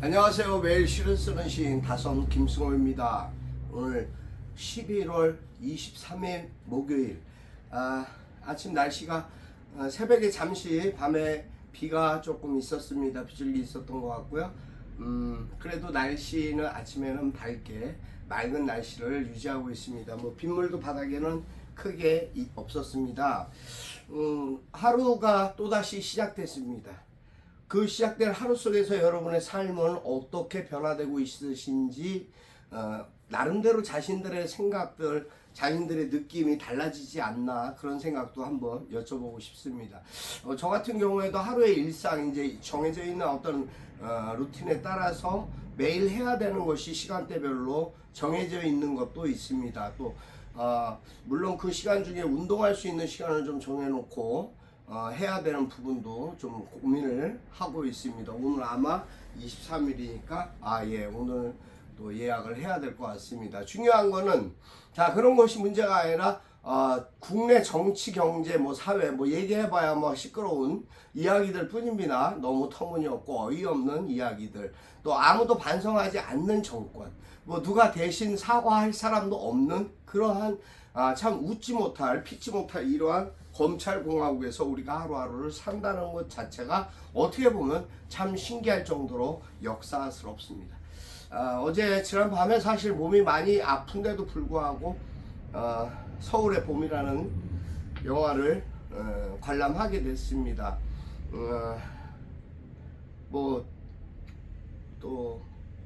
안녕하세요. 매일 시를 쓰는 시인 다섬 김승호입니다. 오늘 11월 23일 목요일 아침 날씨가 새벽에 잠시 밤에 비가 조금 있었습니다. 빗줄기 있었던 것 같고요. 그래도 날씨는 아침에는 밝게 맑은 날씨를 유지하고 있습니다. 뭐 빗물도 바닥에는 크게 없었습니다. 하루가 또다시 시작됐습니다. 그 시작된 하루 속에서 여러분의 삶은 어떻게 변화되고 있으신지 나름대로 자신들의 생각들, 자신들의 느낌이 달라지지 않나 그런 생각도 한번 여쭤보고 싶습니다. 저 같은 경우에도 하루의 일상 이제 정해져 있는 어떤 루틴에 따라서 매일 해야 되는 것이 시간대별로 정해져 있는 것도 있습니다. 또 물론 그 시간 중에 운동할 수 있는 시간을 좀 정해놓고 해야 되는 부분도 좀 고민을 하고 있습니다. 오늘 아마 23일이니까 오늘 또 예약을 해야 될 것 같습니다. 중요한 거는 그런 것이 문제가 아니라 국내 정치, 경제, 사회 얘기해봐야 시끄러운 이야기들 뿐입니다. 너무 터무니없고 어이없는 이야기들, 또 아무도 반성하지 않는 정권, 누가 대신 사과할 사람도 없는 그러한 참 웃지 못할, 피치 못할 이러한 검찰공화국에서 우리가 하루하루를 산다는 것 자체가 어떻게 보면 참 신기할 정도로 역사스럽습니다. 어제 지난밤에 사실 몸이 많이 아픈데도 불구하고 서울의 봄이라는 영화를 관람하게 됐습니다. 또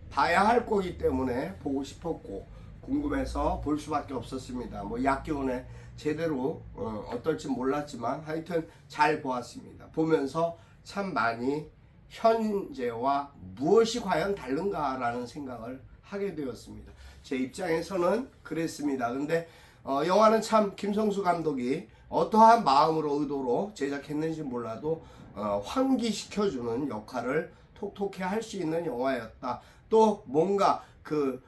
봐야 할 거기 때문에 보고 싶었고 궁금해서 볼 수밖에 없었습니다. 약 기운에 제대로 어떨지 몰랐지만 하여튼 잘 보았습니다. 보면서 참 많이 현재와 무엇이 과연 다른가라는 생각을 하게 되었습니다. 제 입장에서는 그랬습니다. 근데 영화는 참 김성수 감독이 어떠한 마음으로 의도로 제작했는지 몰라도 환기시켜주는 역할을 톡톡히 할 수 있는 영화였다. 또 뭔가 그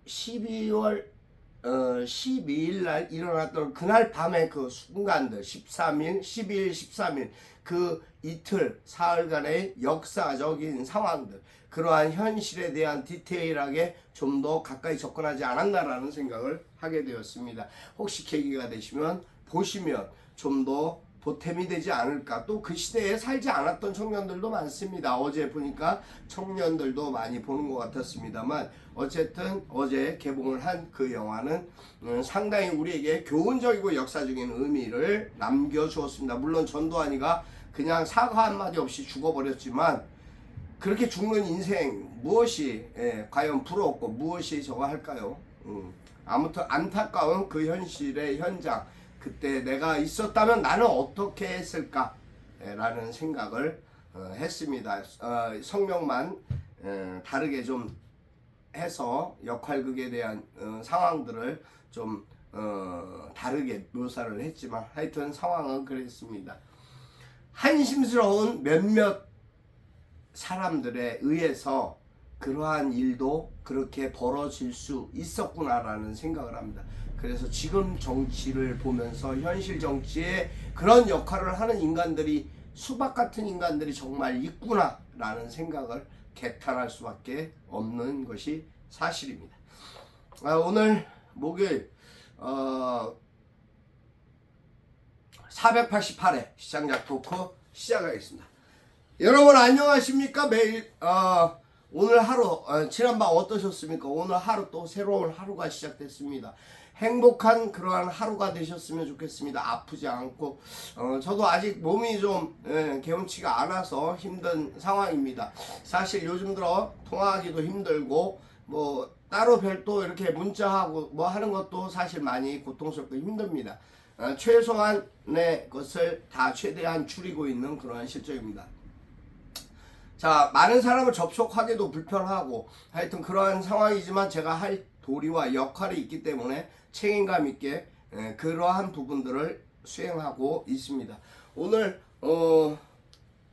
12월 12일 날 일어났던 그날 밤의 그 순간들 13일, 12일, 13일 그 이틀 사흘간의 역사적인 상황들, 그러한 현실에 대한 디테일하게 좀 더 가까이 접근하지 않았나라는 생각을 하게 되었습니다. 혹시 계기가 되시면 보시면 좀 더 보탬이 되지 않을까. 또 그 시대에 살지 않았던 청년들도 많습니다. 어제 보니까 청년들도 많이 보는 것 같았습니다만 어쨌든 어제 개봉을 한 그 영화는 상당히 우리에게 교훈적이고 역사적인 의미를 남겨주었습니다. 물론 전두환이가 그냥 사과 한마디 없이 죽어버렸지만 그렇게 죽는 인생 무엇이 과연 부러웠고 무엇이 저거 할까요? 아무튼 안타까운 그 현실의 현장, 그때 내가 있었다면 나는 어떻게 했을까? 라는 생각을 했습니다. 성명만 다르게 좀 해서 역할극에 대한 상황들을 좀 다르게 묘사를 했지만 하여튼 상황은 그랬습니다. 한심스러운 몇몇 사람들에 의해서 그러한 일도 그렇게 벌어질 수 있었구나라는 생각을 합니다. 그래서 지금 정치를 보면서 현실 정치에 그런 역할을 하는 인간들이, 수박 같은 인간들이 정말 있구나라는 생각을 개탄할 수밖에 없는 것이 사실입니다. 오늘 목요일 488회 시장작 토크 시작하겠습니다. 여러분 안녕하십니까? 매일 오늘 하루 지난밤 어떠셨습니까? 오늘 하루 또 새로운 하루가 시작됐습니다. 행복한 그러한 하루가 되셨으면 좋겠습니다. 아프지 않고 저도 아직 몸이 좀 개운치가 않아서 힘든 상황입니다. 사실 요즘 들어 통화하기도 힘들고 따로 별도 이렇게 문자하고 하는 것도 사실 많이 고통스럽고 힘듭니다. 최소한의 것을 다 최대한 줄이고 있는 그러한 실정입니다. 많은 사람을 접촉하기도 불편하고 하여튼 그러한 상황이지만 제가 할 도리와 역할이 있기 때문에 책임감 있게 그러한 부분들을 수행하고 있습니다. 오늘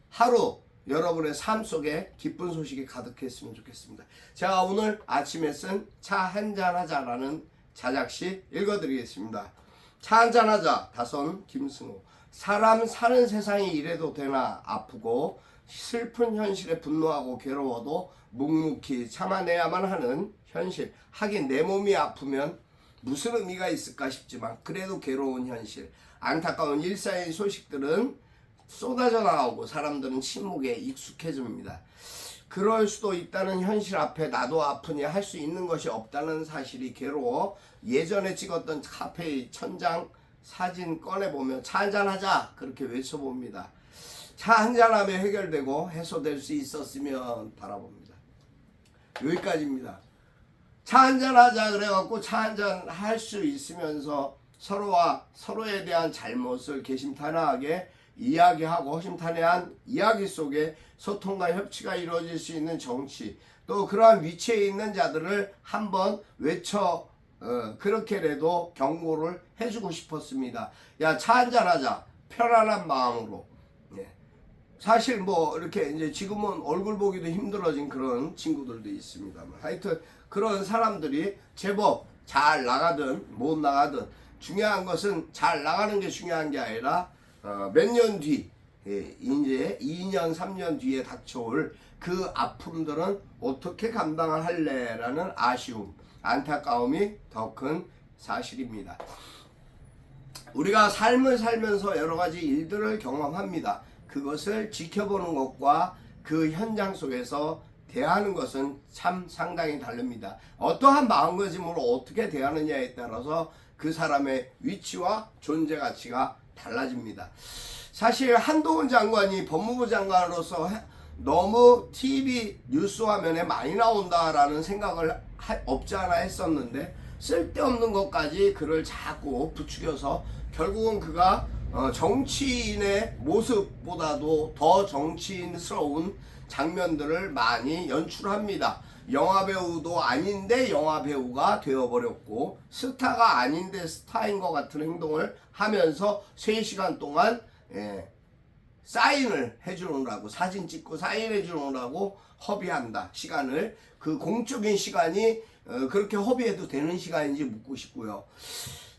하루 여러분의 삶 속에 기쁜 소식이 가득했으면 좋겠습니다. 제가 오늘 아침에 쓴 차 한잔 하자라는 자작시 읽어드리겠습니다. 차 한잔 하자 다섬 김승호. 사람 사는 세상이 이래도 되나 아프고 슬픈 현실에 분노하고 괴로워도 묵묵히 참아내야만 하는 현실. 하긴 내 몸이 아프면 무슨 의미가 있을까 싶지만 그래도 괴로운 현실. 안타까운 일상의 소식들은 쏟아져 나오고 사람들은 침묵에 익숙해집니다. 그럴 수도 있다는 현실 앞에 나도 아프니 할 수 있는 것이 없다는 사실이 괴로워 예전에 찍었던 카페의 천장 사진 꺼내보며 차 한잔하자 그렇게 외쳐봅니다. 차 한잔하며 해결되고 해소될 수 있었으면 바라봅니다. 여기까지입니다. 차 한잔하자 그래갖고 차 한잔 할 수 있으면서 서로와 서로에 대한 잘못을 개심탄회하게 이야기하고 허심탄회한 이야기 속에 소통과 협치가 이루어질 수 있는 정치, 또 그러한 위치에 있는 자들을 한번 외쳐 그렇게라도 경고를 해주고 싶었습니다. 야, 차 한잔하자. 편안한 마음으로. 예. 사실 뭐 이렇게 이제 지금은 얼굴 보기도 힘들어진 그런 친구들도 있습니다만, 하여튼 그런 사람들이 제법 잘 나가든 못 나가든 중요한 것은 잘 나가는 게 중요한 게 아니라 몇 년 뒤, 이제 2년 3년 뒤에 닥쳐올 그 아픔들은 어떻게 감당을 할래라는 아쉬움, 안타까움이 더 큰 사실입니다. 우리가 삶을 살면서 여러 가지 일들을 경험합니다. 그것을 지켜보는 것과 그 현장 속에서 대하는 것은 참 상당히 다릅니다. 어떠한 마음가짐으로 어떻게 대하느냐에 따라서 그 사람의 위치와 존재 가치가 달라집니다. 사실 한동훈 장관이 법무부 장관으로서 너무 TV 뉴스 화면에 많이 나온다라는 생각을 없지 않아 했었는데, 쓸데없는 것까지 그를 자꾸 부추겨서 결국은 그가 정치인의 모습보다도 더 정치인스러운 장면들을 많이 연출합니다. 영화배우도 아닌데 영화배우가 되어버렸고, 스타가 아닌데 스타인 것 같은 행동을 하면서 3시간 동안 사인을 해주느라고, 사진 찍고 사인해 주느라고 허비한다. 시간을, 그 공적인 시간이 그렇게 허비해도 되는 시간인지 묻고 싶고요.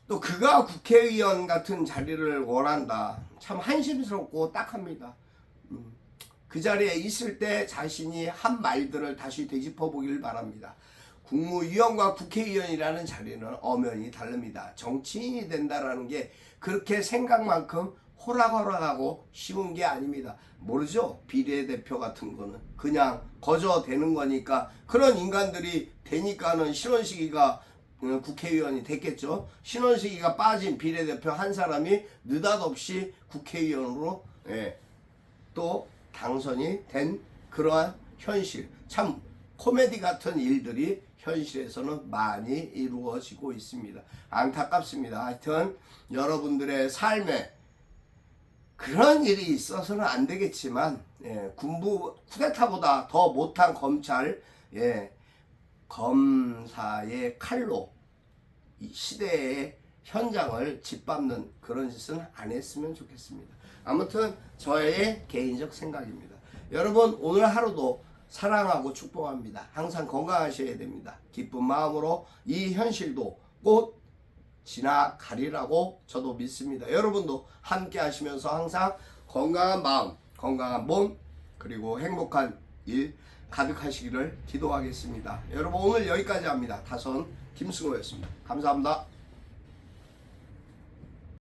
또 그가 국회의원 같은 자리를 원한다. 참 한심스럽고 딱합니다. 그 자리에 있을 때 자신이 한 말들을 다시 되짚어 보길 바랍니다. 국무위원과 국회의원이라는 자리는 엄연히 다릅니다. 정치인이 된다라는 게 그렇게 생각만큼 호락호락하고 쉬운 게 아닙니다. 모르죠? 비례대표 같은 거는 그냥 거저 되는 거니까, 그런 인간들이 되니까는 신원식이가 국회의원이 됐겠죠. 신원식이가 빠진 비례대표 한 사람이 느닷없이 국회의원으로 또 당선이 된 그러한 현실, 참 코미디 같은 일들이 현실에서는 많이 이루어지고 있습니다. 안타깝습니다. 하여튼 여러분들의 삶에 그런 일이 있어서는 안 되겠지만, 군부 쿠데타보다 더 못한 검찰, 검사의 칼로 이 시대의 현장을 짓밟는 그런 짓은 안 했으면 좋겠습니다. 아무튼 저의 개인적 생각입니다. 여러분, 오늘 하루도 사랑하고 축복합니다. 항상 건강하셔야 됩니다. 기쁜 마음으로 이 현실도 곧 지나가리라고 저도 믿습니다. 여러분도 함께 하시면서 항상 건강한 마음, 건강한 몸, 그리고 행복한 일 가득하시기를 기도하겠습니다. 여러분, 오늘 여기까지 합니다. 다선 김승호였습니다. 감사합니다.